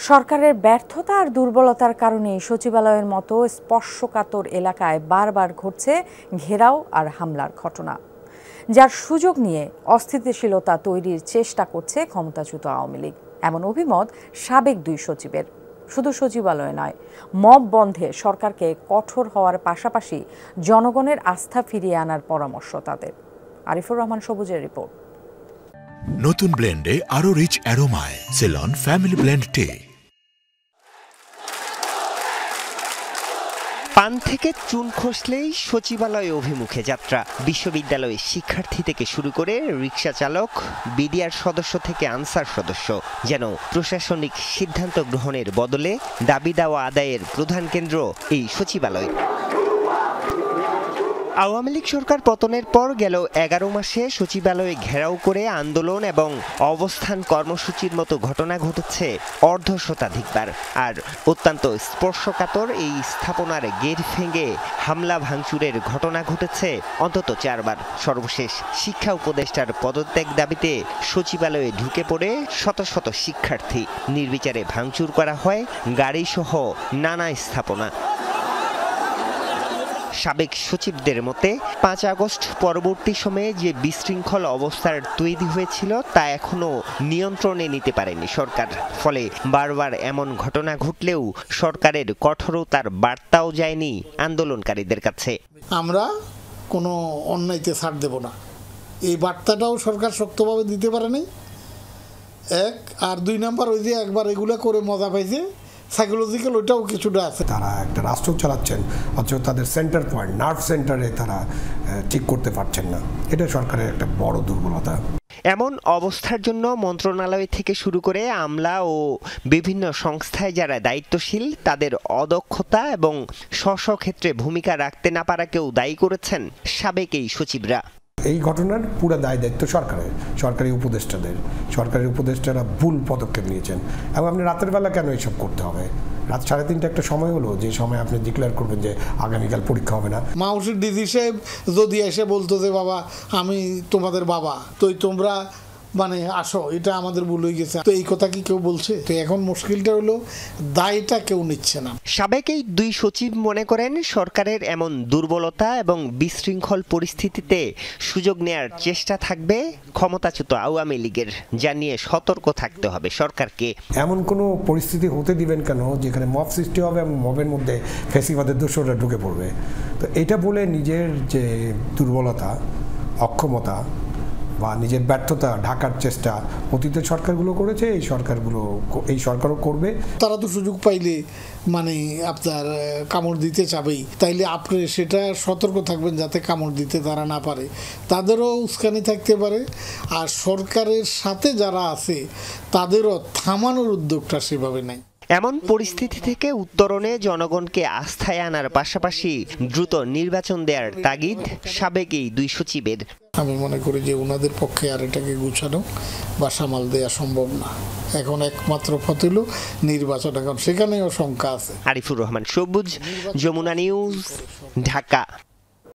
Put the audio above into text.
সরকারের ব্যর্থতা আর দুর্বলতার কারণে সচিবালয়ের মতো স্পর্শকাতর এলাকায় বারবার ঘটছে ঘেরাও আর হামলার ঘটনা, যার সুযোগ নিয়ে অস্থিতিশীলতা তৈরির চেষ্টা করছে ক্ষমতাচ্যুত আওয়ামী লীগ। এমন অভিমত সাবেক দুই সচিবের। শুধু সচিবালয় নয়, মব বন্ধে সরকারকে কঠোর হওয়ার পাশাপাশি জনগণের আস্থা ফিরিয়ে আনার পরামর্শ তাদের। আরিফুর রহমান সবুজের রিপোর্ট। নতুন ব্লেন্ডে আরো রিচ অ্যারোমায় সেলন ফ্যামিলি ব্লেন্ড টে। পান থেকে চুন খসলেই সচিবালয় অভিমুখে যাত্রা। বিশ্ববিদ্যালয়ের শিক্ষার্থী থেকে শুরু করে রিকশা চালক, বিডিআর সদস্য থেকে আনসার সদস্য, যেন প্রশাসনিক সিদ্ধান্ত গ্রহণের বদলে দাবি দেওয়া আদায়ের প্রধান কেন্দ্র এই সচিবালয়। আওয়ামী লীগ সরকার পতনের পর গেল 11 মাসে সচিবালয়ে ঘেরাও করে আন্দোলন এবং অবস্থান কর্মসূচির মতো ঘটনা ঘটেছে অর্ধশতাধিকবার। আর অত্যন্ত স্পর্শকাতর এই স্থাপনার গেট ভেঙে হামলা ভাঙচুরের ঘটনা ঘটেছে অন্তত 4 বার। সর্বশেষ শিক্ষা উপদেষ্টার পদত্যাগ দাবিতে সচিবালয়ে ঢুকে পড়ে শত শত শিক্ষার্থী। নির্বিচারে ভাঙচুর করা হয় গাড়িসহ নানা স্থাপনা। সাবেক সচিবদের মতে 5 আগস্ট পরবর্তী সময়ে যে বিশৃঙ্খল অবস্থার তৈরি হয়েছিল তা এখনো নিয়ন্ত্রণে নিতে পারেনি সরকার। ফলে বারবার এমন ঘটনা ঘটলেও সরকারের কঠোরতার বার্তাও যায়নি আন্দোলনকারীদের কাছে। আমরা কোনো অন্যায়তে ছাড় দেব না, এই বার্তাটাও সরকার শক্তভাবে দিতে পারেনি। এক আর 2 নাম্বার ওই যে একবার এগুলা করে মজা পাইছে, সাইকোলজিক্যাল ওইটাও কিছুটা আছে। তারা একটা রাষ্ট্র চালাচ্ছেন, অথচ তাদের সেন্টার পয়েন্ট নার্ভ সেন্টারে তারা ঠিক করতে পারছেন না। এটা সরকারের একটা বড় দুর্বলতা। এমন অবস্থার জন্য মন্ত্রণালয় থেকে শুরু করে আমলা ও বিভিন্ন সংস্থায় যারা দায়িত্বশীল তাদের অদক্ষতা এবং স্ব ক্ষেত্রে ভূমিকা রাখতে না পারাকেও দায়ী করেছেন সাবেক এই সচিবরা। এই ঘটনার পুরো দায় দায়িত্ব সরকারের, সরকারি উপদেষ্টাদের। সরকারি উপদেষ্টারা ভুল পদক্ষেপ নিয়েছেন। এবং আপনি রাতের বেলা কেন এইসব করতে হবে? রাত 3:30 একটা সময় হলো যে সময় আপনি ডিক্লেয়ার করবেন যে আগামীকাল পরীক্ষা হবে না। মাউসির ডিজি সাহেব যদি এসে বলতো যে বাবা আমি তোমাদের বাবা, তো তোমরা মানে আসো, এটা আমাদের ভুল হয়ে গেছে, তো এই কথা কি কেউ বলছে? তো এখন মুশকিলটা হলো দায়টা কেউ নিচ্ছে না। সাবেক এই দুই সচিব মনে করেন সরকারের এমন দুর্বলতা এবং বিশৃঙ্খল পরিস্থিতিতে সুযোগ নেয়ার চেষ্টা থাকবে ক্ষমতাচ্যুত আওয়ামী লীগের, যা নিয়ে সতর্ক থাকতে হবে সরকারকে। এমন কোনো পরিস্থিতি হতে দিবেন কেন যেখানে মব সৃষ্টি হবে এবং মবের মধ্যে ফ্যাসিবাদের দোসররা ঢুকে পড়বে? তো এটা বলে নিজের যে দুর্বলতা, অক্ষমতা বা নিজের ব্যর্থতা ঢাকার চেষ্টা অতীতের সরকারগুলো করেছে, এই সরকারও করবে। তারা তো সুযোগ পাইলে মানে আপনার কামড় দিতে চাবেই, তাইলে আপনি সেটা সতর্ক থাকবেন যাতে কামড় দিতে তারা না পারে, তাদেরও উস্কানি থাকতে পারে। আর সরকারের সাথে যারা আছে তাদেরও থামানোর উদ্যোগটা সেভাবে নাই। এমন পরিস্থিতি থেকে উত্তরণে জনগণকে আস্থায় আনার পাশাপাশি দ্রুত নির্বাচন দেওয়ার তাগিদ সাবেক এই দুই সচিবের। আমি মনে করি যে ওনাদের পক্ষে আর এটাকে গুছানো বা সামাল দেওয়া সম্ভব না। এখন একমাত্র পথ হলো নির্বাচন, এখন সেখানেও শঙ্কা আছে। আরিফুর রহমান সবুজ, যমুনা নিউজ, ঢাকা।